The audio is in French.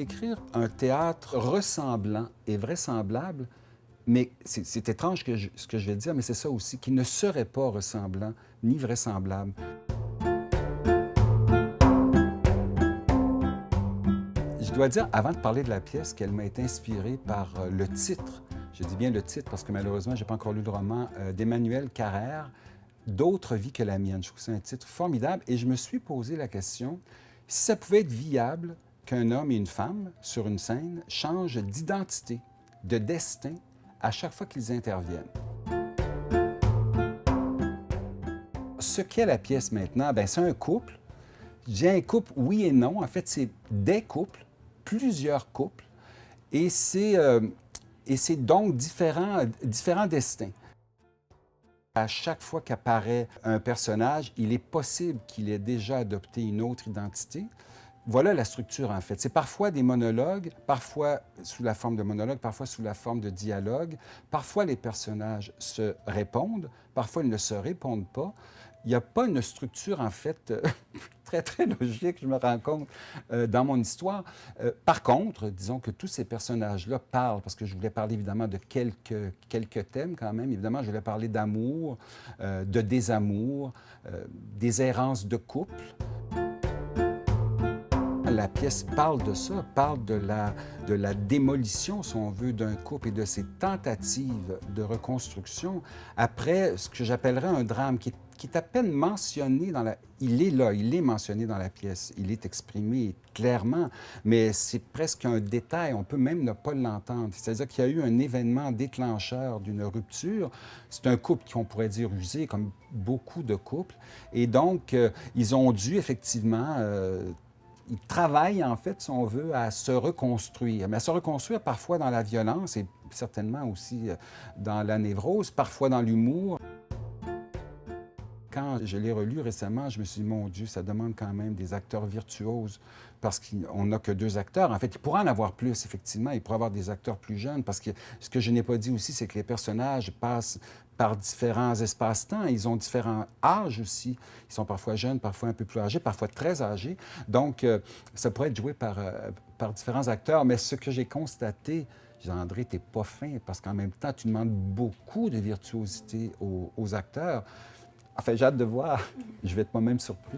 voulais écrire un théâtre ressemblant et vraisemblable, mais c'est étrange ce que je vais dire, mais c'est ça aussi, qui ne serait pas ressemblant ni vraisemblable. Je dois dire, avant de parler de la pièce, qu'elle m'a été inspirée par le titre. Je dis bien le titre parce que malheureusement, je n'ai pas encore lu le roman d'Emmanuel Carrère, D'autres vies que la mienne. Je trouve que c'est un titre formidable et je me suis posé la question si ça pouvait être viable qu'un homme et une femme, sur une scène, changent d'identité, de destin, à chaque fois qu'ils interviennent. Ce qu'est la pièce maintenant, bien, c'est un couple. Je dis un couple, oui et non. En fait, c'est des couples, plusieurs couples, et c'est donc différents destins. À chaque fois qu'apparaît un personnage, il est possible qu'il ait déjà adopté une autre identité. Voilà la structure, en fait. C'est parfois des monologues, parfois sous la forme de monologues, parfois sous la forme de dialogues. Parfois, les personnages se répondent, parfois, ils ne se répondent pas. Il n'y a pas une structure, en fait, très, très logique, je me rends compte, dans mon histoire. Par contre, disons que tous ces personnages-là parlent, parce que je voulais parler évidemment de quelques thèmes quand même. Évidemment, je voulais parler d'amour, de désamour, des errances de couple. La pièce parle de ça, parle de la démolition, si on veut, d'un couple et de ses tentatives de reconstruction après ce que j'appellerais un drame qui est à peine mentionné dans la... Il est là, il est mentionné dans la pièce, il est exprimé clairement, mais c'est presque un détail, on peut même ne pas l'entendre. C'est-à-dire qu'il y a eu un événement déclencheur d'une rupture. C'est un couple qu'on pourrait dire usé, comme beaucoup de couples, et donc ils ont dû effectivement... ils travaillent, en fait, si on veut, à se reconstruire. Mais à se reconstruire parfois dans la violence et certainement aussi dans la névrose, parfois dans l'humour. Quand je l'ai relu récemment, je me suis dit, mon Dieu, ça demande quand même des acteurs virtuoses parce qu'on n'a que 2 acteurs. En fait, il pourrait en avoir plus, effectivement. Il pourrait y avoir des acteurs plus jeunes parce que ce que je n'ai pas dit aussi, c'est que les personnages passent par différents espaces-temps. Ils ont différents âges aussi. Ils sont parfois jeunes, parfois un peu plus âgés, parfois très âgés. Donc, ça pourrait être joué par différents acteurs. Mais ce que j'ai constaté, André, t'es pas fin parce qu'en même temps, tu demandes beaucoup de virtuosité aux acteurs. Enfin, j'ai hâte de voir. Je vais être moi-même surpris.